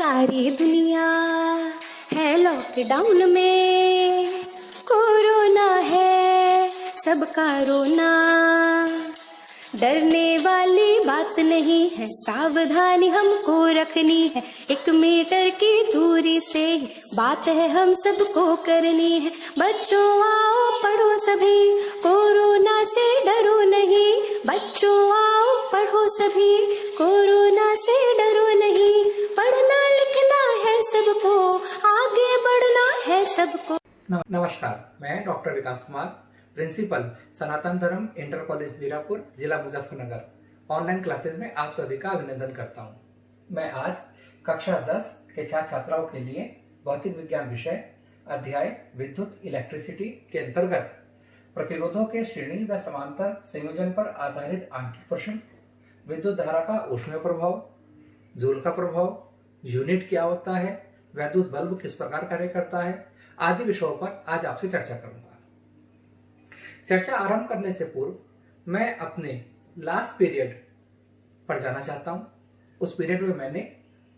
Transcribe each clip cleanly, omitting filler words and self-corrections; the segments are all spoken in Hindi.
सारी दुनिया है लॉकडाउन में, कोरोना है सबका रोना। डरने वाली बात नहीं है, सावधानी हमको रखनी है। 1 मीटर की दूरी से बात है हम सबको करनी है। बच्चों आओ पढ़ो सभी, कोरोना से डरो नहीं। बच्चों आओ पढ़ो सभी, कोरोना से डरो नहीं। पढ़ना लिखना है सबको, आगे बढ़ना है सबको। नमस्कार, मैं डॉक्टर विकास कुमार, प्रिंसिपल सनातन धर्म इंटर कॉलेज मीरापुर, जिला मुजफ्फरनगर। ऑनलाइन क्लासेस में आप सभी का अभिनंदन करता हूं। मैं आज कक्षा 10 के छात्र छात्राओं के लिए भौतिक विज्ञान विषय अध्याय विद्युत इलेक्ट्रिसिटी के अंतर्गत प्रतिरोधों के श्रेणी व समांतर संयोजन पर आधारित आंकिक प्रश्न, विद्युत धारा का ऊष्मीय प्रभाव, जूल का प्रभाव, यूनिट क्या होता है, वैद्युत बल्ब किस प्रकार कार्य करता है आदि विषयों पर आज आपसे चर्चा करूंगा। चर्चा आरंभ करने से पूर्व मैं अपने लास्ट पीरियड पर जाना चाहता हूं। उस पीरियड में मैंने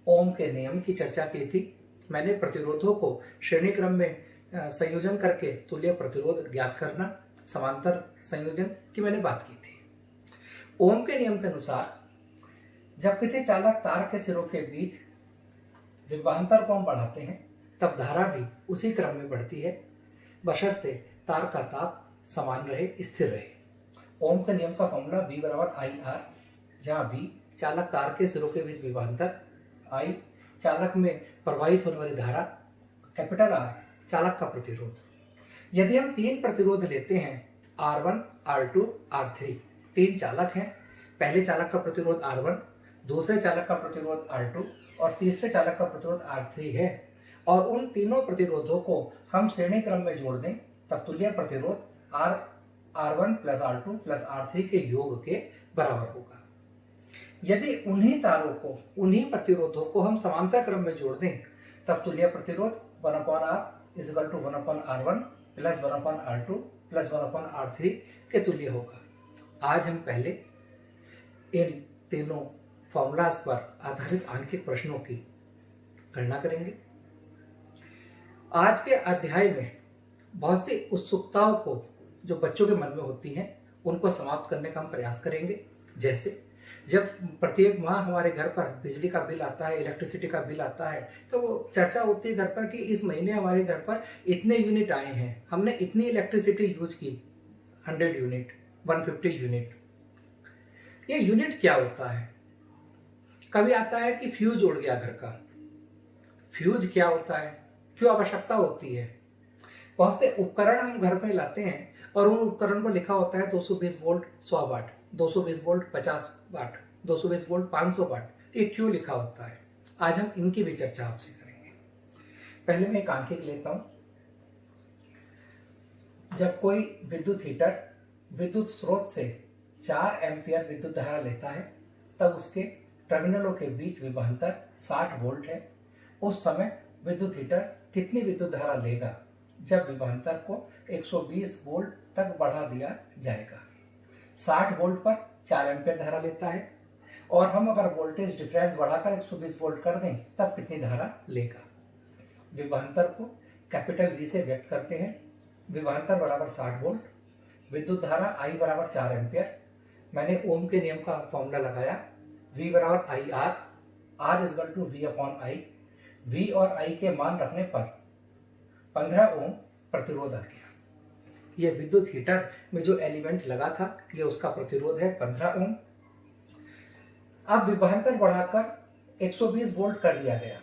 ओम के नियम की चर्चा की थी। मैंने प्रतिरोधों को श्रेणी क्रम में संयोजन करके तुल्य प्रतिरोध ज्ञात करना, समांतर संयोजन की मैंने बात की थी। ओम के नियम के अनुसार जब किसी चालक तार के सिरों के बीच विभवांतर को हम बढ़ाते हैं तब धारा भी उसी क्रम में बढ़ती है, बशर्ते तार का ताप समान रहे, स्थिर रहे। ओम के नियम का फॉर्मूला V बराबर IR, जहाँ V चालक तार के सिरों के बीच विभवांतर, I चालक में प्रवाहित होने वाली धारा, कैपिटल R चालक का प्रतिरोध। यदि हम 3 प्रतिरोध लेते हैं R1, R2, R3, 3 चालक हैं। पहले चालक का प्रतिरोध R1, दूसरे चालक का प्रतिरोध R2 और तीसरे चालक का प्रतिरोध R3 है, और उन तीनों प्रतिरोधों को हम श्रेणी क्रम में जोड़ दें तब तुल्य प्रतिरोध R1 plus R2 plus R3 के योग के बराबर होगा। यदि उन्हीं तारों को, उन्हीं प्रतिरोधों को हम समांतर क्रम में जोड़ दें तब तुल्य प्रतिरोध 1/R is equal to 1/R1 plus 1/R2 plus 1/R3 के तुल्य होगा। आज हम पहले इन तीनों फॉर्मूलाज पर आधारित आंकिक प्रश्नों की गणना करेंगे। आज के अध्याय में बहुत सी उत्सुकताओं को जो बच्चों के मन में होती हैं उनको समाप्त करने का हम प्रयास करेंगे। जैसे जब प्रत्येक माह हमारे घर पर बिजली का बिल आता है, इलेक्ट्रिसिटी का बिल आता है, तो वो चर्चा होती है घर पर कि इस महीने हमारे घर पर इतने यूनिट आए हैं, हमने इतनी इलेक्ट्रिसिटी यूज की, 100 यूनिट, 150 यूनिट। ये यूनिट क्या होता है? कभी आता है कि फ्यूज उड़ गया घर का। फ्यूज क्या होता है, क्यों आवश्यकता होती है? बहुत से उपकरण हम घर पे लाते हैं और उन उपकरण पर लिखा होता है 220 वोल्ट 100 वाट, 220 वोल्ट 50 वाट, 220 वोल्ट 500 वाट। ये क्यों लिखा होता है? आज हम इनकी भी चर्चा आपसे करेंगे। पहले मैं एक आंकिक लेता हूं। जब कोई विद्युत हीटर विद्युत स्रोत से 4 एम्पियर विद्युत धारा लेता है तब उसके टर्मिनलों के बीच विभवांतर 60 वोल्ट है। उस समय विद्युत हीटर कितनी विद्युत धारा लेगा जब विभवांतर को 120 वोल्ट तक बढ़ा दिया जाएगा? 60 वोल्ट पर 4 एम्पियर धारा लेता है, और हम अगर वोल्टेज डिफरेंस बढ़ाकर 120 वोल्ट कर दें तब कितनी धारा लेगा? विभवांतर को कैपिटल V से व्यक्त करते हैं। विभवांतर बराबर 60 वोल्ट, विद्युत धारा I बराबर 4 एम्पियर। मैंने ओम के नियम का फॉर्मूला लगाया, V बराबर IR, R is equal to V upon I। V और I के मान रखने पर 15 ओम प्रतिरोध आ गया। यह विद्युत हीटर में जो एलिमेंट लगा था ये उसका प्रतिरोध है 15 ओम। अब विभवांतर बढ़ाकर 120 वोल्ट कर लिया गया।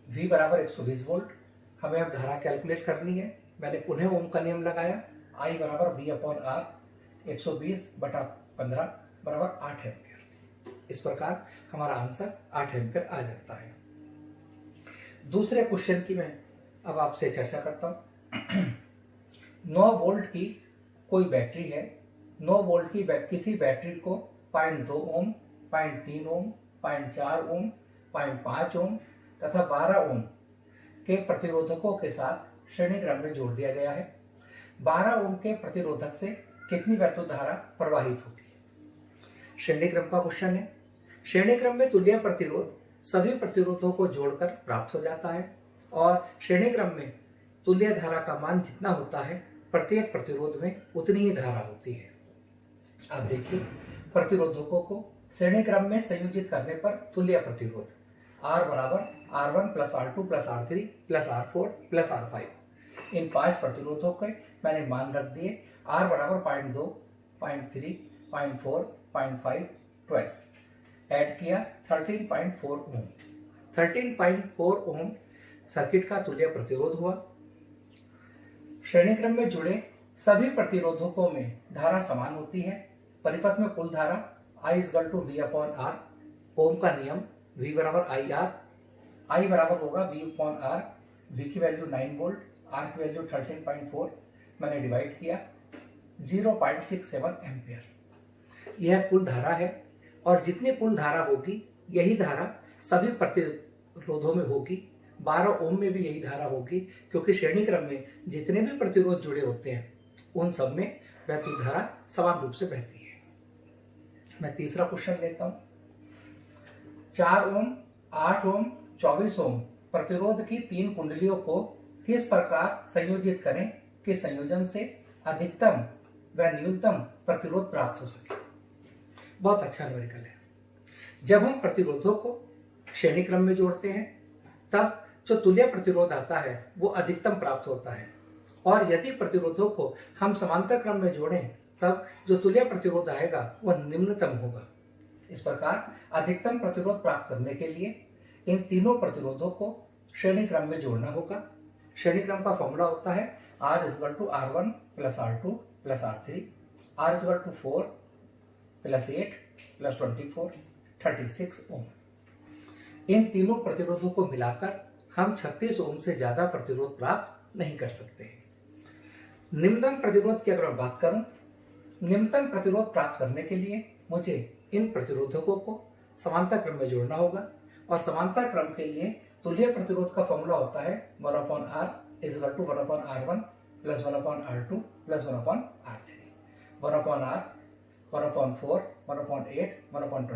V बराबर 120 वोल्ट। हमें अब धारा कैलकुलेट करनी है। मैंने पुनः ओम का नियम लगाया, I बराबर V अपॉन R, 120/15 बराबर 8 एम्पियर। इस प्रकार हमारा आंसर 8 एम्पियर आ जाता है। दूसरे क्वेश्चन की मैं अब आपसे चर्चा करता हूं। 9 वोल्ट की कोई बैटरी है। 9 वोल्ट की किसी बैटरी को 0.2 ओम, 0.3 ओम, 0.4 ओम, 0.5 ओम तथा 12 ओम के प्रतिरोधकों के साथ श्रेणी क्रम में जोड़ दिया गया है। 12 ओम के प्रतिरोधक से कितनी वैद्युत धारा प्रवाहित होगी? श्रेणी क्रम का क्वेश्चन है। श्रेणी क्रम में तुल्य प्रतिरोध सभी प्रतिरोधों को जोड़कर प्राप्त हो जाता है और श्रेणी क्रम में तुल्य धारा का मान जितना होता है प्रत्येक प्रतिरोध में उतनी ही धारा होती है। अब देखिए प्रतिरोधकों को श्रेणी क्रम में संयोजित करने पर तुल्य प्रतिरोध R बराबर R1 plus R2 plus R3 plus R4 plus R5। इन 5 प्रतिरोधों के मैंने मान रख दिए। R बराबर 0.2, 0.3, 0.4, 0.5, 12 ऐड किया 13.4 ओम। 13.4 ओम सर्किट का तुल्य प्रतिरोध हुआ। श्रेणी क्रम में जुड़े सभी प्रतिरोधकों में धारा समान होती है। परिपथ में कुल धारा I equal to V upon R। Ohm का नियम V बराबर IR। I बराबर होगा V अपॉन R। V की वैल्यू 9 वोल्ट, R की वैल्यू 13.4 मैंने डिवाइड किया 0.67 एम्पियर। यह कुल धारा है और जितनी कुल धारा होगी यही धारा सभी प्रतिरोधों में होगी। 12 ओम में भी यही धारा होगी क्योंकि श्रेणी क्रम में जितने भी प्रतिरोध जुड़े होते हैं उन सब में वैद्युत धारा समान रूप से बहती है। मैं तीसरा क्वेश्चन लेता हूं। 4 ओम, 8 ओम, 24 ओम प्रतिरोध की 3 कुंडलियों को किस प्रकार संयोजित करें कि संयोजन से अधिकतम व न्यूनतम प्रतिरोध प्राप्त हो सके। बहुत अच्छा न्यूमेरिकल है। जब हम प्रतिरोधों को श्रेणी क्रम में जोड़ते हैं तब जो तुल्य प्रतिरोध आता है वो अधिकतम प्राप्त होता है और यदि प्रतिरोधों को हम समांतर क्रम में जोड़ें तब जो तुल्य प्रतिरोध आएगा वह निम्नतम होगा। इस प्रकार अधिकतम प्रतिरोध प्राप्त करने के लिए इन तीनों प्रतिरोधों को श्रेणी क्रम में जोड़ना होगा। श्रेणी क्रम का फॉर्मूला होता है R equal to R1 plus R2 plus R3, R equal to 4 plus 8 plus 24 36 ohm. इन तीनों प्रतिरोधों को मिलाकर हम 36 ओम से ज्यादा प्रतिरोध प्राप्त नहीं कर सकते। निम्नतम प्रतिरोध की अगर मैं बात करूं, निम्नतम प्रतिरोध प्राप्त करने के लिए मुझे इन प्रतिरोधकों को समांतर क्रम में जोड़ना होगा और समांतर क्रम के लिए तुल्य प्रतिरोध का फॉर्मूला होता है 1 upon R is equal to 1 upon R1 plus 1 upon R2 plus 1 upon R3। 1 upon R, 1 upon 4, 1 upon 8, 1 upon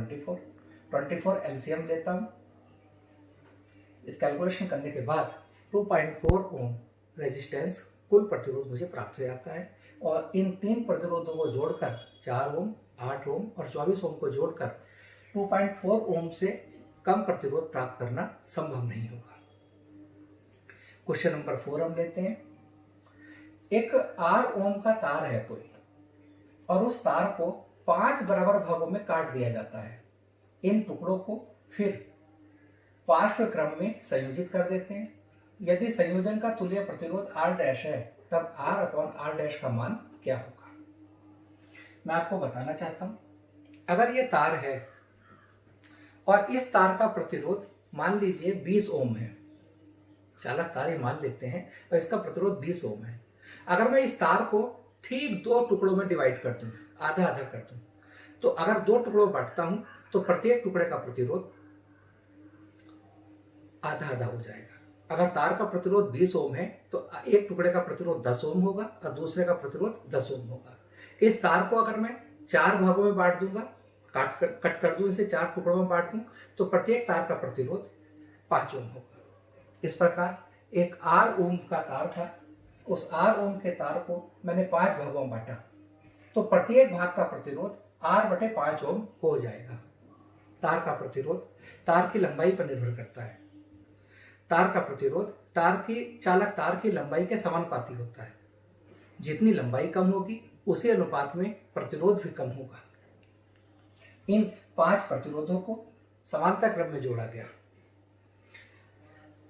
24 LCM लेता हूं। कैलकुलेशन करने के बाद 2.4 ओम रेजिस्टेंस कुल प्रतिरोध मुझे प्राप्त हो जाता है और इन 3 प्रतिरोधों को जोड़कर 4 ओम, 8 ओम और 24 ओम को जोड़कर 2.4 ओम से कम प्रतिरोध प्राप्त करना संभव नहीं होगा। क्वेश्चन नंबर 4 हम लेते हैं। एक R ओम का तार है कोई और उस तार को 5 बराबर भागों में काट दिया जाता है। इन टुकड़ों को फिर पार्श्व क्रम में संयोजित कर देते हैं। यदि संयोजन का तुल्य प्रतिरोध R डैश है तब R अपॉन R डैश का मान क्या होगा। मैं आपको बताना चाहता हूं, अगर ये तार है और इस तार का प्रतिरोध मान लीजिए 20 ओम है, चालक तार ही मान लेते हैं और इसका प्रतिरोध 20 ओम है। अगर मैं इस तार को ठीक 2 टुकड़ों में डिवाइड कर दूं, आधा आधा कर दूं, तो अगर 2 टुकड़ों में बांटता हूं तो प्रत्येक टुकड़े का प्रतिरोध आधा आधा हो जाएगा। अगर तार का प्रतिरोध 20 ओम है तो एक टुकड़े का प्रतिरोध 10 ओम होगा और दूसरे का प्रतिरोध 10 ओम होगा। इस तार को अगर मैं 4 भागों में बांट दूंगा, कट कर दूं, इसे 4 टुकड़ों में बांट दूं तो प्रत्येक तार का प्रतिरोध 5 ओम होगा। इस प्रकार एक R ओम का तार था, उस R ओम के तार को मैंने 5 भागों में बांटा तो प्रत्येक भाग का प्रतिरोध R/5 ओम हो जाएगा। तार का प्रतिरोध तार की लंबाई पर निर्भर करता है। तार का प्रतिरोध चालक तार की लंबाई के समानुपाती होता है। जितनी लंबाई कम होगी उसी अनुपात में प्रतिरोध भी कम होगा। इन 5 प्रतिरोधों को समांतर क्रम में जोड़ा गया।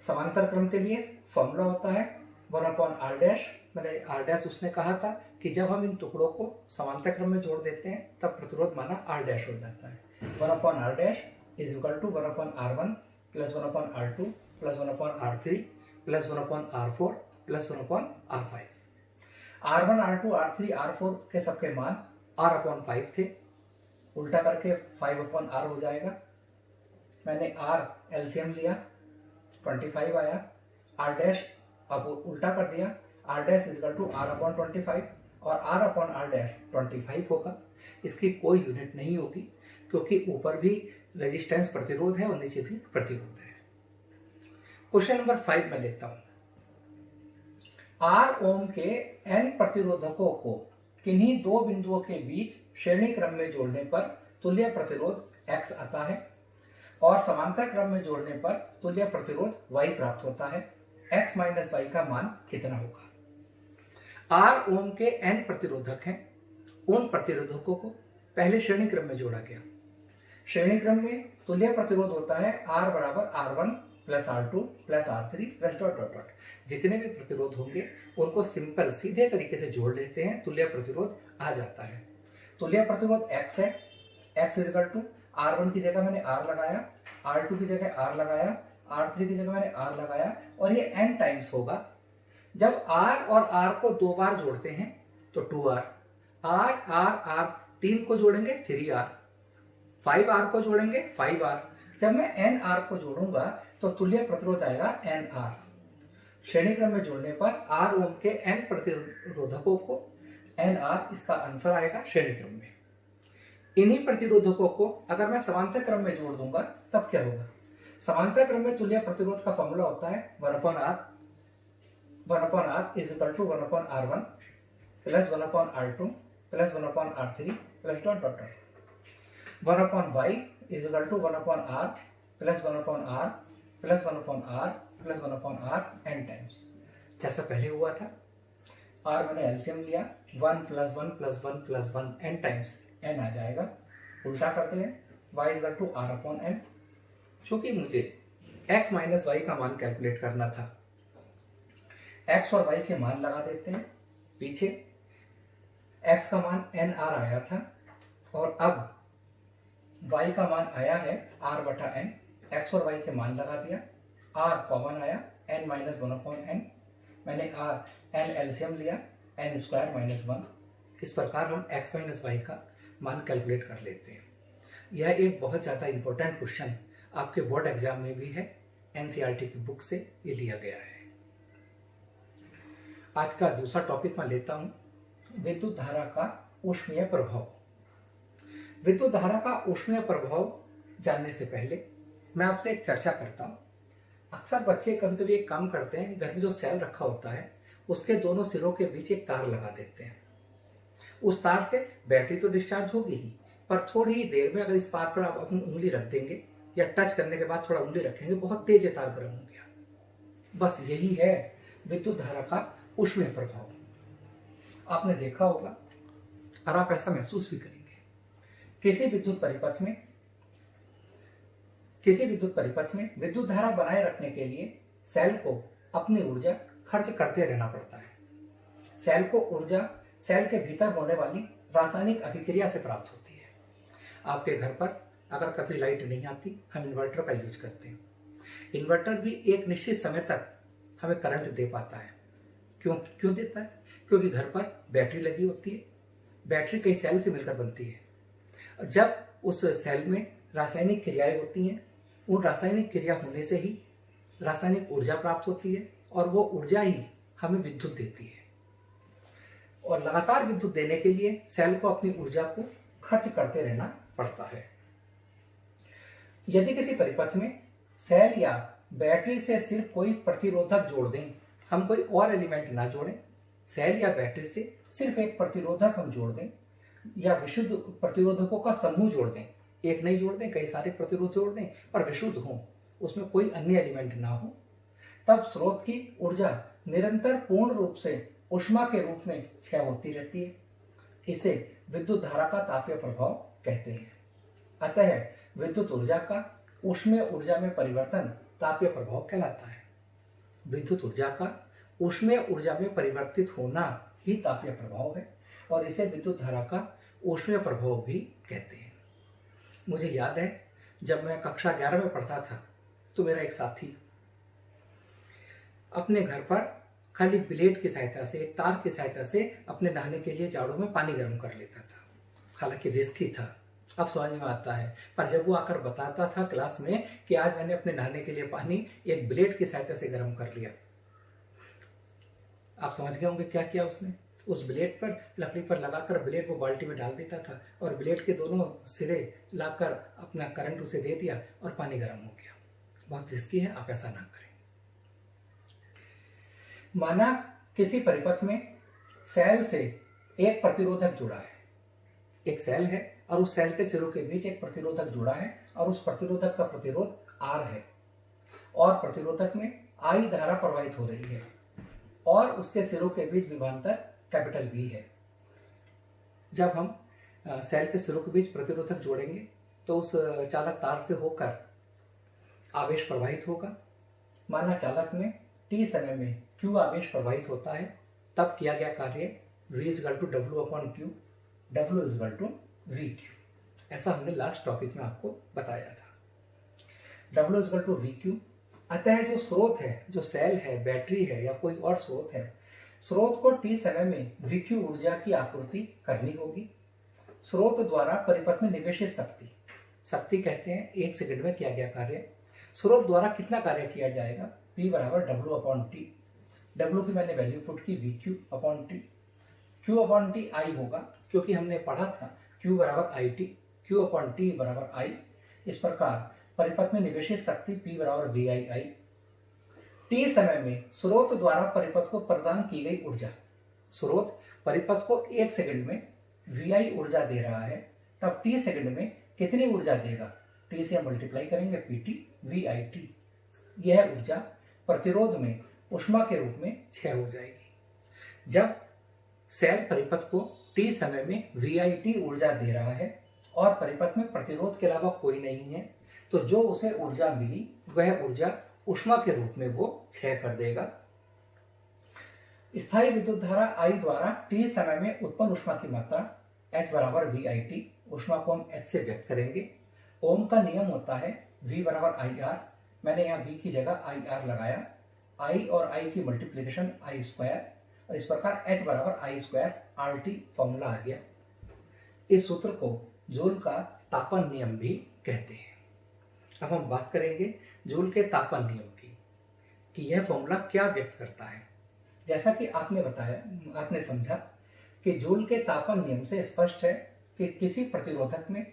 समांतर क्रम के लिए फॉर्मूला होता है 1 अपॉन R डैश। मैंने R डैश उसने कहा था कि जब हम इन टुकड़ों को समांतर क्रम में जोड़ देते हैं तब प्रतिरोध माना R डैश हो जाता है। 1 upon R dash is equal to 1 upon R1 plus 1 upon R2 plus 1 upon R3 plus 1 upon R4 plus 1 upon R5। R1, R2, R3, R4 के सबके मान R अपॉन 5 थे, उल्टा करके 5 अपॉन R हो जाएगा। मैंने R एलसीएम लिया, 25 आया। R डैश अब उल्टा कर दिया, R dash is equal to R upon 25 और R अपॉन R डैश 25 होगा। इसकी कोई यूनिट नहीं होगी क्योंकि ऊपर भी रेजिस्टेंस प्रतिरोध है और नीचे भी प्रतिरोध है। क्वेश्चन नंबर 5 में लेता हूं। R ओम के n प्रतिरोधकों को किन्हीं दो बिंदुओं के बीच श्रेणी क्रम में जोड़ने पर तुल्य प्रतिरोध X आता है और समांतर क्रम में जोड़ने पर तुल्य प्रतिरोध Y प्राप्त होता है। X माइनस Y का मान कितना होगा? R ओम के n प्रतिरोधक हैं। उन प्रतिरोधकों को पहले श्रेणी क्रम में जोड़ा गया। श्रेणी क्रम में तुल्य प्रतिरोध होता है R बराबर R1 plus R2 plus R3 plus dot dot dot. जितने भी प्रतिरोध होंगे उनको सिंपल सीधे तरीके से जोड़ लेते हैं, तुल्य प्रतिरोध आ जाता है। तुल्य प्रतिरोध X है। X is equal to R1 की जगह मैंने R लगाया, R2 की जगह R लगाया, R3 की जगह मैंने R लगाया और ये n टाइम्स होगा। जब R और R को दो बार जोड़ते हैं तो 2R, R 3 को जोड़ेंगे 3R, 5R को जोड़ेंगे 5R। जब मैं NR को जोड़ूंगा तो तुल्य प्रतिरोध आएगा NR। श्रेणी क्रम में जोड़ने पर R ओम के n प्रतिरोधकों को NR, इसका आंसर आएगा श्रेणी क्रम में। इन्हीं प्रतिरोधकों को अगर मैं समांतर क्रम में जोड़ दूंगा तब क्या होगा? समांतर क्रम में तुल्य प्रतिरोध का फॉर्मूला होता है 1/R is equal to 1/R1 plus 1/R2 plus 1/R3 plus dot dot dot. 1/Y is equal to 1/R plus 1/R plus 1/R plus 1/R n times. जैसा पहले हुआ था, R मैंने एलसीएम लिया, 1 plus 1 plus 1 plus 1 n times n आ जाएगा। उल्टा करते हैं, y is equal to R upon n। चूंकि मुझे x माइनस y का मान कैलकुलेट करना था, x और y के मान लगा देते हैं। पीछे x का मान nR आया था और अब y का मान आया है R बटा n। x और y के मान लगा दिया, r कॉमन आया, n माइनस 1 अपॉन n। मैंने n एलसीएम लिया, n स्क्वायर माइनस 1। इस प्रकार हम x माइनस y का मान कैलकुलेट कर लेते हैं। यह एक बहुत ज़्यादा इंपॉर्टेंट क्वेश्चन आपके बोर्ड एग्जाम में भी है, एनसीईआरटी की बुक से ये लिया गया है। आज का दूसरा टॉपिक मैं लेता हूं, विद्युत धारा का ऊष्मीय प्रभाव। विद्युत धारा का ऊष्मीय प्रभाव जानने से पहले मैं आपसे एक चर्चा करता हूं। अक्सर बच्चे कभी कभी एक काम करते हैं कि घर में जो सेल रखा होता है उसके दोनों सिरों के बीच एक तार लगा देते हैं। उस तार से बैटरी तो डिस्चार्ज होगी ही, पर थोड़ी ही देर में अगर इस तार पर आप अपनी उंगली रख देंगे या टच करने के बाद थोड़ा उंगली रखेंगे, बहुत तेज ये तार गर्म हो गया। बस यही है विद्युत धारा का ऊष्मीय प्रभाव। आपने देखा होगा और आप ऐसा महसूस भी करेंगे। किसी विद्युत परिपथ में विद्युत धारा बनाए रखने के लिए सेल को अपनी ऊर्जा खर्च करते रहना पड़ता है। सेल को ऊर्जा सेल के भीतर होने वाली रासायनिक अभिक्रिया से प्राप्त होती है। आपके घर पर अगर कभी लाइट नहीं आती, हम इन्वर्टर का यूज करते हैं। इन्वर्टर भी एक निश्चित समय तक हमें करंट दे पाता है। क्यों देता है? क्योंकि घर पर बैटरी लगी होती है। बैटरी कई सेल से मिलकर बनती है। जब उस सेल में रासायनिक क्रियाएं होती हैं, उन रासायनिक क्रिया होने से ही रासायनिक ऊर्जा प्राप्त होती है और वो ऊर्जा ही हमें विद्युत देती है। और लगातार विद्युत देने के लिए सेल को अपनी ऊर्जा को खर्च करते रहना पड़ता है। यदि किसी परिपथ में सेल या बैटरी से सिर्फ कोई प्रतिरोधक जोड़ दें, हम कोई और एलिमेंट ना जोड़ें, सेल या बैटरी से सिर्फ एक प्रतिरोधक हम जोड़ दें या विशुद्ध प्रतिरोधकों का समूह जोड़ दें, एक नहीं जोड़ दें, कई सारे प्रतिरोध जोड़ दें पर विशुद्ध हों, उसमें कोई अन्य एलिमेंट ना हो, तब स्रोत की ऊर्जा निरंतर पूर्ण रूप से ऊष्मा के रूप में क्षय होती रहती है। इसे विद्युत धारा का तापीय प्रभाव कहते हैं। अतः विद्युत ऊर्जा का ऊष्मीय ऊर्जा में परिवर्तन तापीय प्रभाव कहलाता है। विद्युत ऊर्जा का ऊष्मीय ऊर्जा में परिवर्तित होना ही तापीय प्रभाव है और इसे विद्युत धारा का ऊष्मीय प्रभाव भी कहते हैं। मुझे याद है जब मैं कक्षा 11 में पढ़ता था तो मेरा एक साथी अपने घर पर खाली ब्लेड की सहायता से, तार की सहायता से अपने नहाने के लिए जाड़ों में पानी गर्म कर लेता था। हालांकि रिस्की था, अब समझ में आता है, पर जब वो आकर बताता था क्लास में कि आज मैंने अपने नहाने के लिए पानी एक ब्लेड की सहायता से गर्म कर लिया, आप समझ गए होंगे क्या किया उसने। उस ब्लेड पर लकड़ी पर लगाकर ब्लेड वो बाल्टी में डाल देता था और ब्लेड के दोनों सिरे लाकर अपना करंट उसे दे दिया और पानी गर्म हो गया। बहुत रिस्की है, आप ऐसा ना करें। माना किसी परिपथ में सेल से एक प्रतिरोधक जुड़ा है, एक सेल है और उस सेल के सिरों के बीच एक प्रतिरोधक जुड़ा है और उस प्रतिरोधक का प्रतिरोध R है और प्रतिरोधक में I धारा प्रवाहित हो रही है और उसके सिरों के बीच विभवांतर कैपिटल V है। जब हम सेल के सिरों के बीच प्रतिरोधक जोड़ेंगे तो उस चालक तार से होकर आवेश प्रवाहित होगा। माना चालक में t समय में q आवेश प्रवाहित होता है, तब किया गया कार्य V = W/Q, W = VQ। ऐसा हमने लास्ट टॉपिक में आपको बताया था। W = VQ। अतः जो स्रोत है, जो सेल है, बैटरी है या कोई और स्रोत है, स्रोत को t समय में VQ ऊर्जा की आपूर्ति करनी होगी। स्रोत द्वारा परिपथ में निवेशित शक्ति, शक्ति कहते हैं 1 सेकंड में किया गया कार्य। स्रोत द्वारा कितना कार्य किया जाएगा? P = W/T। W की मैंने वैल्यू पुट की VQ/T। Q/T I होगा क्योंकि हमने पढ़ा था Q = IT, Q/T = I। इस प्रकार परिपथ में निवेशित शक्ति P = VII। T समय में स्रोत द्वारा परिपथ को प्रदान की गई ऊर्जा, स्रोत परिपथ को 1 सेकंड में VI ऊर्जा दे रहा है, तब T सेकंड में कितनी ऊर्जा देगा? T से हम मल्टीप्लाई करेंगे PT VIT। यह ऊर्जा प्रतिरोध में ऊष्मा के रूप में क्षय हो जाएगी। जब सेल परिपथ को T समय में VIT ऊर्जा दे रहा है और परिपथ में प्रतिरोध के अलावा कोई नहीं है, तो जो उसे ऊर्जा मिली वह ऊर्जा ऊष्मा के रूप में वो क्षय कर देगा। स्थायी विद्युत धारा I द्वारा T समय में उत्पन्न ऊष्मा की मात्रा H = VIT, ऊष्मा को हम H से व्यक्त करेंगे। ओम का नियम होता है V = IR। मैंने यहाँ V की जगह IR लगाया। I और I की मल्टीप्लिकेशन I² और इस प्रकार H = I² RT फॉर्मूला आ गया। इस सूत्र को जूल का तापन नियम भी कहते हैं। अब हम बात करेंगे जूल के तापन नियम की कि यह फॉर्मूला क्या व्यक्त करता है। जैसा कि आपने बताया, आपने समझा कि जूल के तापन नियम से स्पष्ट है कि किसी प्रतिरोधक में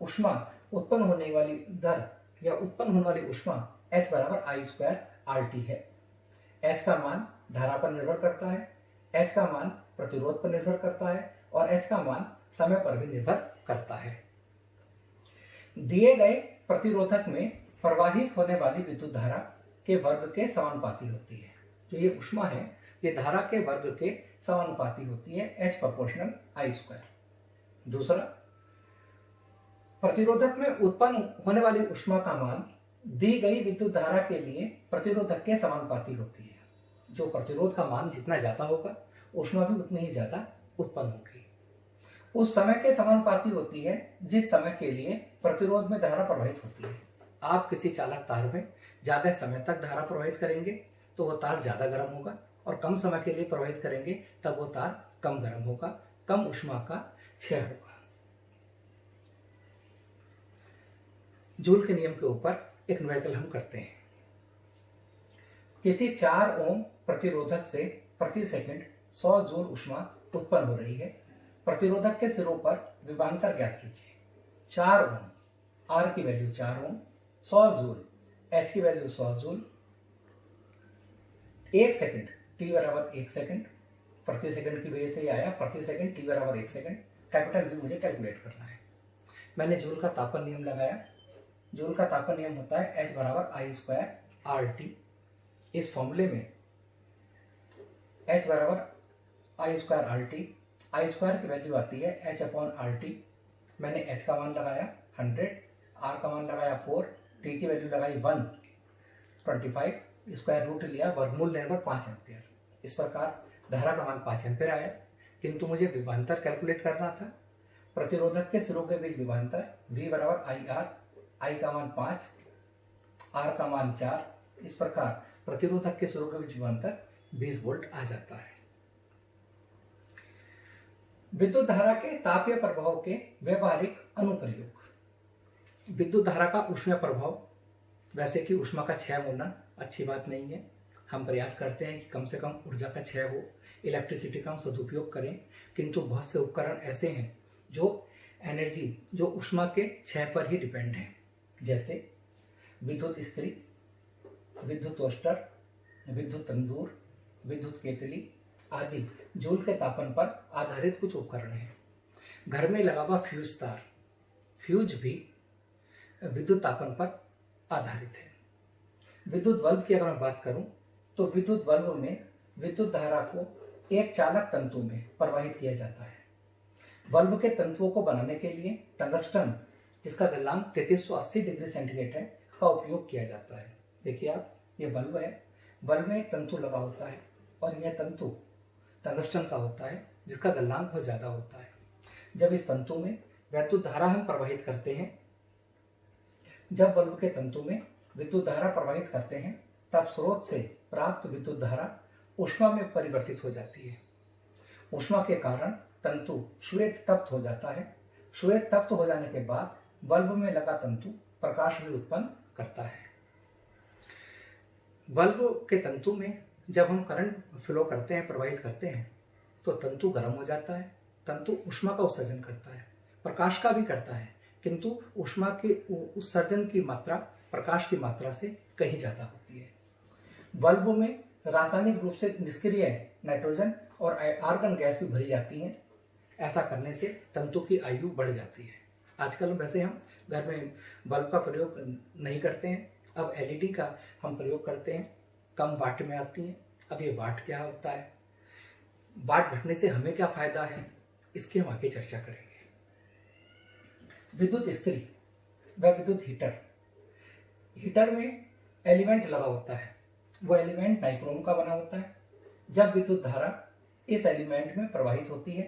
ऊष्मा उत्पन्न होने वाली दर या उत्पन्न होने वाली ऊष्मा H = I² RT है। H का मान धारा पर निर्भर करता है, H का मान प्रतिरोध पर निर्भर करता है और H का मान समय पर भी निर्भर करता है। दिए गए प्रतिरोधक में प्रवाहित होने वाली विद्युत धारा के वर्ग के समानुपाती होती है। जो ये ऊष्मा है, ये धारा के वर्ग के समानुपाती होती है, H = I²। दूसरा, प्रतिरोधक में उत्पन्न होने वाली ऊष्मा का मान दी गई विद्युत धारा के लिए प्रतिरोधक के समानुपाती होती है। जो प्रतिरोध का मान जितना ज्यादा होगा, ऊष्मा भी उतनी ही ज्यादा उत्पन्न होगी। उस समय के समानुपाती होती है जिस समय के लिए प्रतिरोध में धारा प्रवाहित होती है। आप किसी चालक तार में ज्यादा समय तक धारा प्रवाहित करेंगे तो वह तार ज्यादा गर्म होगा और कम समय के लिए प्रवाहित करेंगे तब वो तार कम गर्म होगा, कम ऊष्मा का क्षय होगा। जूल के नियम के ऊपर एक न्यूमेरिकल हम करते हैं। किसी 4 ओम प्रतिरोधक से प्रति सेकंड 100 जूल ऊष्मा उत्पन्न हो रही है। प्रतिरोधक के सिरों पर विभवांतर ज्ञात कीजिए। 4 ओम, R की वैल्यू 4 ओम, 100 जूल, H की value 100 joule, 1 second, T = 1 second, प्रति सेकंड की वजह से ही आया, प्रति second T = 1 second. Capital V मुझे कैलकुलेट करना है। मैंने जूल का तापन नियम लगाया। जूल का तापन नियम होता है H = I² RT। इस फॉर्मूले में H = I² RT, I² की वैल्यू आती है H/RT। मैंने H का मान लगाया 100, R का मान लगाया 4, T की वैल्यू लगाई 125, स्क्वायर रूट लिया, वर्गमूल लेने पर 5 एम्पियर। इस प्रकार धारा का मान 5 एम्पियर आया, किंतु मुझे विभवांतर कैलकुलेट करना था। प्रतिरोधक के सिरों के बीच विभवांतर V = IR, I का मान 5, R का मान 4। इस प्रकार प्रतिरोधक के सिरों के बीच विभवांतर 20 वोल्ट आ जाता है। विद्युत धारा के तापीय प्रभाव के व्यवहारिक अनुप्रयोग। विद्युत धारा का ऊष्मीय प्रभाव, वैसे कि ऊष्मा का क्षय होना अच्छी बात नहीं है। हम प्रयास करते हैं कि कम से कम ऊर्जा का क्षय हो, इलेक्ट्रिसिटी का हम सदुपयोग करें, किंतु बहुत से उपकरण ऐसे हैं जो एनर्जी, जो ऊष्मा के क्षय पर ही डिपेंड हैं, जैसे विद्युत इस्त्री, विद्युत टोस्टर, विद्युत तंदूर, विद्युत केतली आदि जूल के तापन पर आधारित कुछ उपकरण हैं। घर में लगा हुआ फ्यूज तार, फ्यूज भी विद्युत तापन पर आधारित है। विद्युत बल्ब की अगर मैं बात करूं तो विद्युत बल्ब में विद्युत धारा को एक चालक तंतु में प्रवाहित किया जाता है। बल्ब के तंतुओं को बनाने के लिए टंगस्टन, जिसका गलनांक 3380 डिग्री सेंटीग्रेड है, का उपयोग किया जाता है। देखिए आप, ये बल्ब है, बल्ब में एक तंतु लगा होता है और यह तंतु टंगस्टन का होता है, जिसका गलनांक बहुत ज्यादा होता है। जब इस तंतु में वैद्युत धारा हम प्रवाहित करते हैं, जब बल्ब के तंतु में विद्युत धारा प्रवाहित करते हैं, तब स्रोत से प्राप्त विद्युत धारा ऊष्मा में परिवर्तित हो जाती है। ऊष्मा के कारण तंतु श्वेत तप्त हो जाता है। श्वेत तप्त हो जाने के बाद बल्ब में लगा तंतु प्रकाश भी उत्पन्न करता है। बल्ब के तंतु में जब हम करंट फ्लो करते हैं, प्रवाहित करते हैं, तो तंतु गर्म हो जाता है। तंतु ऊष्मा का उत्सर्जन करता है, प्रकाश का भी करता है, किंतु ऊष्मा के उत्सर्जन की मात्रा प्रकाश की मात्रा से कहीं ज्यादा होती है। बल्ब में रासायनिक रूप से निष्क्रिय नाइट्रोजन और आर्गन गैस भी भरी जाती है। ऐसा करने से तंतु की आयु बढ़ जाती है। आजकल वैसे हम घर में बल्ब का प्रयोग नहीं करते हैं, अब एलईडी का हम प्रयोग करते हैं, कम वाट में आती है। अब ये वाट क्या होता है, वाट घटने से हमें क्या फायदा है, इसकी हम आगे चर्चा करेंगे। विद्युत इस्त्री व विद्युत हीटर, हीटर में एलिमेंट लगा होता है, वो एलिमेंट नाइक्रोम का बना होता है। जब विद्युत धारा इस एलिमेंट में प्रवाहित होती है,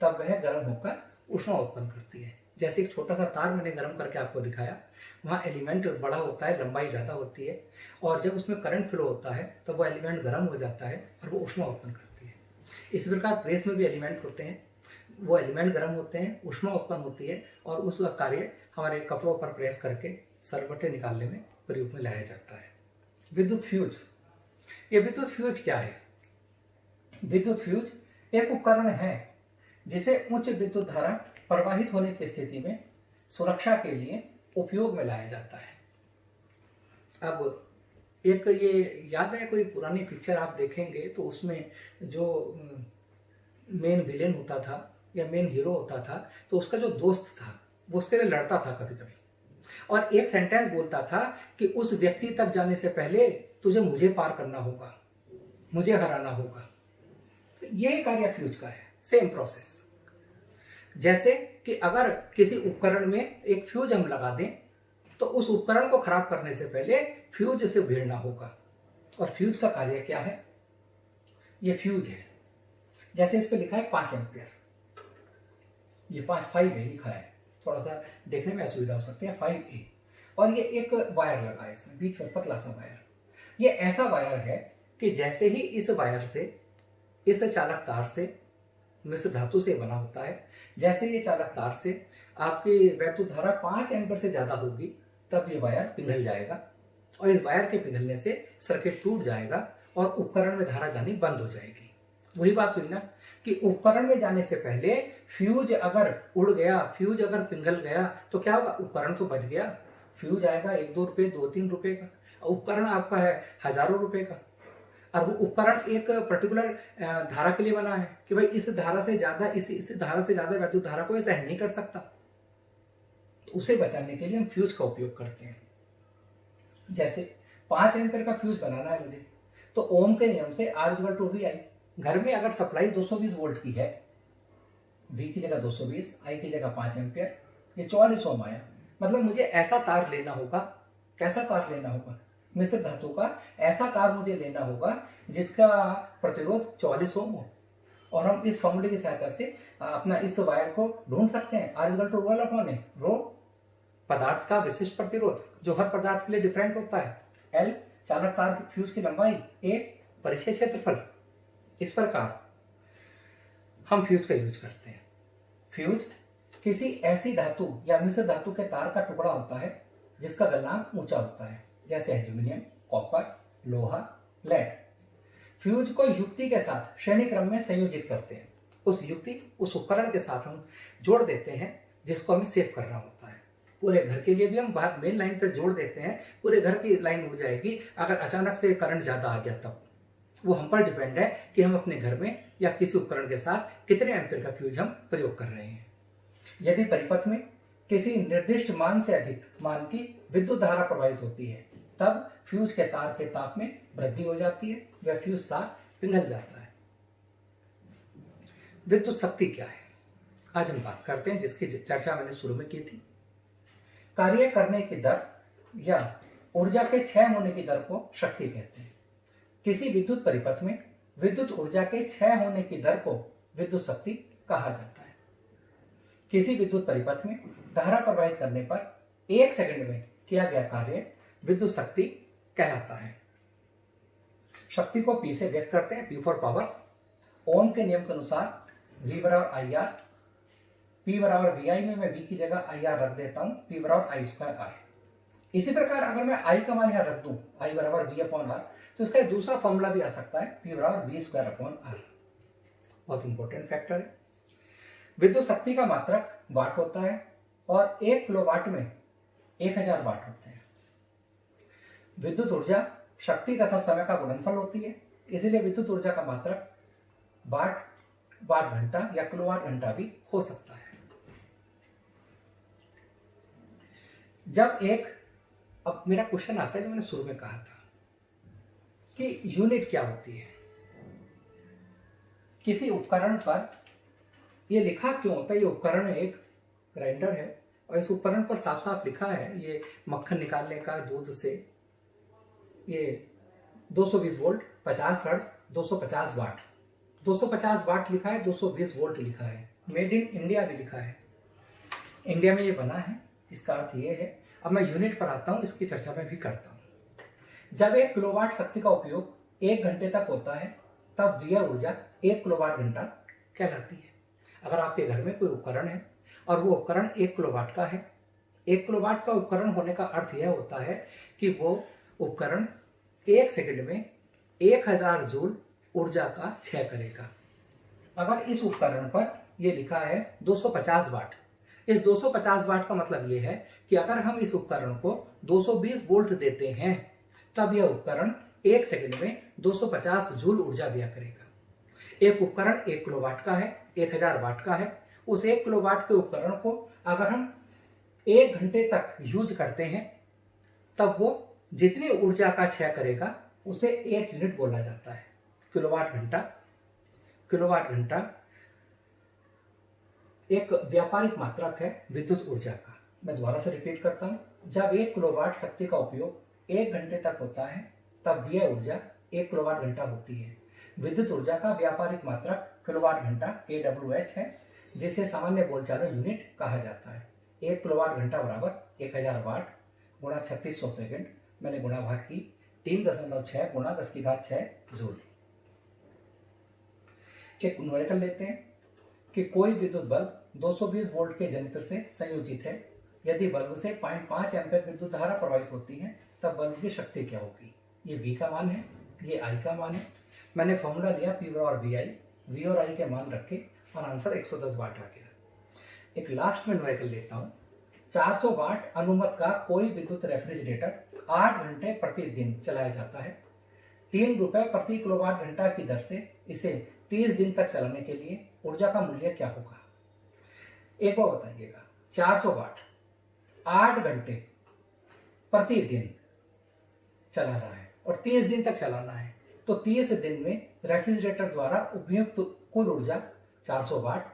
तब वह गर्म होकर ऊष्मा उत्पन्न करती है। जैसे एक छोटा सा तार मैंने गर्म करके आपको दिखाया, वहाँ एलिमेंट बड़ा होता है, लंबाई ज्यादा होती है, और जब उसमें करंट फ्लो होता है तब वो एलिमेंट गर्म हो जाता है और वो ऊष्मा उत्पन्न करती है। इस प्रकार प्रेस में भी एलिमेंट होते हैं, वो एलिमेंट गर्म होते हैं, ऊष्मा उत्पन्न होती है और उस कार्य हमारे कपड़ों पर प्रेस करके सरबटे निकालने में प्रयोग में लाया जाता है। विद्युत फ्यूज, ये विद्युत फ्यूज क्या है? विद्युत फ्यूज एक उपकरण है जिसे उच्च विद्युत धारा प्रवाहित होने की स्थिति में सुरक्षा के लिए उपयोग में लाया जाता है। अब एक ये याद है, कोई पुरानी पिक्चर आप देखेंगे तो उसमें जो मेन विलेन होता था या मेन हीरो होता था, तो उसका जो दोस्त था वो उसके लिए लड़ता था कभी कभी, और एक सेंटेंस बोलता था कि उस व्यक्ति तक जाने से पहले तुझे मुझे पार करना होगा, मुझे हराना होगा। तो ये कार्य फ्यूज का है, सेम प्रोसेस। जैसे कि अगर किसी उपकरण में एक फ्यूज हम लगा दें तो उस उपकरण को खराब करने से पहले फ्यूज से भिड़ना होगा। और फ्यूज का कार्य क्या है? ये फ्यूज है, जैसे इस पे लिखा है 5 एम्पियर, ये 5 है लिखा है, थोड़ा सा देखने में असुविधा हो सकती है, 5A। और ये एक वायर लगा है इसमें बीच में, पतला सा वायर। ये ऐसा वायर है कि जैसे ही इस वायर से, इस चालक तार से, मिश्र धातु से बना होता है, जैसे ये चालक तार से आपकी वैद्युत धारा 5 एम्पियर से ज्यादा होगी, तब ये वायर पिघल जाएगा, और इस वायर के पिघलने से सर्किट टूट जाएगा और उपकरण में धारा जानी बंद हो जाएगी। वही बात हुई ना कि उपकरण में जाने से पहले फ्यूज अगर उड़ गया, फ्यूज अगर पिघल गया तो क्या होगा? उपकरण तो बच गया। फ्यूज आएगा 1-2 रुपए, 2-3 रुपए का, उपकरण आपका है हजारों रुपए का। और वो उपकरण एक पर्टिकुलर धारा के लिए बना है कि भाई इस धारा से ज्यादा, इस धारा से ज्यादा वैद्युत धारा को सहन नहीं कर सकता, तो उसे बचाने के लिए हम फ्यूज का उपयोग करते हैं। जैसे 5 एम्पियर का फ्यूज बनाना है मुझे, तो ओम के नियम से R=VI। घर में अगर सप्लाई 220 वोल्ट की है, V की जगह 220, I की जगह 5 एम्पियर, ये 44 ओम आया। मतलब मुझे ऐसा तार लेना होगा, कैसा तार लेना होगा? मिश्र धातु का ऐसा तार मुझे लेना होगा जिसका प्रतिरोध 44 ओम हो। और हम इस फॉर्मूले की सहायता से अपना इस वायर को ढूंढ सकते हैं। R=ρ/A, रो पदार्थ का विशिष्ट प्रतिरोध जो हर पदार्थ के लिए डिफरेंट होता है, L चालक तार की फ्यूज की लंबाई, A परिचय क्षेत्रफल। इस प्रकार हम फ्यूज का यूज करते हैं। फ्यूज किसी ऐसी धातु या मिश्र धातु के तार का टुकड़ा होता है जिसका गलनांक ऊंचा होता है, जैसे एल्यूमिनियम, कॉपर, लोहा लेड। फ्यूज को युक्ति के साथ श्रेणी क्रम में संयोजित करते हैं। उस युक्ति उस उपकरण के साथ हम जोड़ देते हैं जिसको हमें सेव करना होता है। पूरे घर के लिए भी हम बाहर मेन लाइन पर जोड़ देते हैं, पूरे घर की लाइन उड़ जाएगी। अगर अचानक से करंट ज्यादा आ गया तब वो हम पर डिपेंड है कि हम अपने घर में या किसी उपकरण के साथ कितने एम्पीयर का फ्यूज हम प्रयोग कर रहे हैं। यदि परिपथ में किसी निर्दिष्ट मान से अधिक मान की विद्युत धारा प्रवाहित होती है तब फ्यूज के तार के ताप में वृद्धि हो जाती है, वह फ्यूज तार पिघल जाता है। विद्युत शक्ति क्या है, आज हम बात करते हैं, जिसकी चर्चा मैंने शुरू में की थी। कार्य करने की दर या ऊर्जा के क्षय होने की दर को शक्ति कहते हैं। किसी विद्युत परिपथ में विद्युत ऊर्जा के क्षय होने की दर को विद्युत शक्ति कहा जाता है। किसी विद्युत परिपथ में धारा प्रवाहित करने पर 1 सेकंड में किया गया कार्य विद्युत शक्ति कहलाता है। शक्ति को P से व्यक्त करते हैं, P फॉर पावर। ओम के नियम के अनुसार V बराबर IR, P बराबर VI में मैं V की जगह IR रख देता हूं, P बराबर I स्क्वायर R। इसी प्रकार अगर मैं I का मान यहां रख दूं, I बराबर V अपॉन R, तो इसका दूसरा फॉर्मूला भी आ सकता है, P बराबर V स्क्वायर अपॉन R। बहुत इंपॉर्टेंट फैक्टर है। विद्युत शक्ति का मात्रक वाट होता है और 1 किलोवाट में 1000 वाट होते हैं। विद्युत ऊर्जा शक्ति तथा समय का गुणनफल होती है, इसलिए विद्युत ऊर्जा का मात्रक वाट, वाट घंटा या किलोवाट घंटा भी हो सकता है। अब मेरा क्वेश्चन आता है, जो मैंने शुरू में कहा था कि यूनिट क्या होती है। किसी उपकरण पर यह लिखा क्यों होता है, ये उपकरण एक ग्राइंडर है और इस उपकरण पर साफ साफ लिखा है ये मक्खन निकालने का दूध से, ये 220 वोल्ट 50 हर्ट्ज 250 वाट, 250 वाट लिखा है, 220 वोल्ट लिखा है, मेड इन इंडिया भी लिखा है, इंडिया में ये बना है। इसका अर्थ ये है, अब मैं यूनिट पर आता हूं, इसकी चर्चा मैं भी करता हूं। जब 1 किलोवाट शक्ति का उपयोग 1 घंटे तक होता है तब व्यय ऊर्जा 1 किलोवाट घंटा कहलाती है। अगर आपके घर में कोई उपकरण है और वो उपकरण 1 किलोवाट का है, 1 किलोवाट का उपकरण होने का अर्थ यह होता है कि वो उपकरण 1 सेकंड में 1000 जूल ऊर्जा का क्षय करेगा। अगर इस उपकरण पर यह लिखा है 250 वाट, इस 250 वाट का मतलब यह है कि अगर हम इस उपकरण को 220 वोल्ट देते हैं तब यह उपकरण 1 सेकंड में 250 जूल ऊर्जा व्यय करेगा। एक उपकरण 1 किलोवाट का है, 1000 वाट का है। उस 1 किलोवाट के उपकरण को अगर हम 1 घंटे तक यूज करते हैं तब वो जितनी ऊर्जा का क्षय करेगा उसे 1 यूनिट बोला जाता है, किलोवाट घंटा। किलोवाट घंटा एक व्यापारिक मात्रक है विद्युत ऊर्जा का। मैं दोबारा से रिपीट करता हूं, जब 1 किलोवाट शक्ति का उपयोग 1 घंटे तक होता है तब व्यय ऊर्जा 1 किलोवाट घंटा होती है। विद्युत ऊर्जा का व्यापारिक मात्रक किलोवाट घंटा kWh है, जिसे सामान्य बोलचाल में यूनिट कहा जाता है। 1 किलोवाट घंटा बराबर 1000 वाट गुणा 3600 सेकंड, मैंने गुणा भाग की 3.6 गुणा 10⁶ जूल। एक न्यूमेरिकल लेते हैं कि कोई विद्युत बल्ब 220 वोल्ट के जनरेटर से संयोजित है। यदि बल्ब से 0.5 एम्पीयर विद्युत धारा प्रवाहित होती है तब बल्ब की शक्ति क्या होगी। ये V का मान है, ये I का मान है। मैंने फॉर्मूला लिया P और VI, V और I के मान रखे और आंसर 110 वाट आ गया। एक लास्ट में न्यूमेरिकल लेता हूं, 400 वाट अनुमत का कोई विद्युत रेफ्रिजरेटर 8 घंटे प्रतिदिन चलाया जाता है। 3 रुपए प्रति किलोवाट घंटा की दर से इसे 30 दिन तक चलाने के लिए ऊर्जा का मूल्य क्या होगा। एक बार बताइएगा, 400 वाट 8 घंटे प्रतिदिन चला रहा है और 30 दिन तक चलाना है, तो 30 दिन में रेफ्रिजरेटर द्वारा उपयुक्त कुल ऊर्जा 400 वाट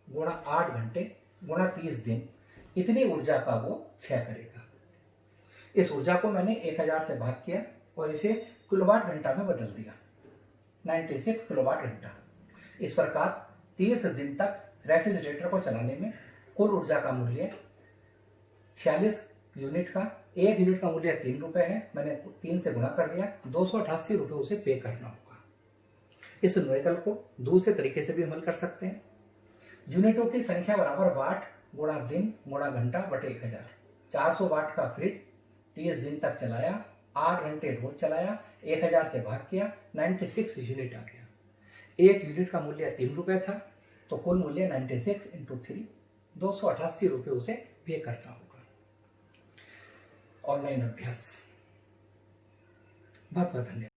गुणा 8 घंटे गुणा 30 दिन, इतनी ऊर्जा का वो क्षय करेगा। इस ऊर्जा को मैंने 1000 से भाग किया और इसे किलोवाट घंटा में बदल दिया, 96 किलोवाट घंटा। इस प्रकार 30 दिन तक रेफ्रिजरेटर को चलाने में कुल ऊर्जा का मूल्य 46 यूनिट का, 1 यूनिट का मूल्य 3 रुपए है, मैंने 3 से गुणा कर दिया, 288 रुपए उसे पे करना होगा। इस न्यूमेरिकल को दूसरे तरीके से भी अमल कर सकते हैं। यूनिटों की संख्या बराबर वाट गुणा दिन गुणा घंटा बटे 1000। 400 वाट का फ्रिज 30 दिन तक चलाया, 8 घंटे रोज चलाया, 1000 से भाग किया, 96 यूनिट आ गया। एक यूनिट का मूल्य 3 रुपए था, तो कुल मूल्य 96 इंटू 3 288 रुपये उसे पे करना होगा। ऑनलाइन अभ्यास। बहुत बहुत धन्यवाद।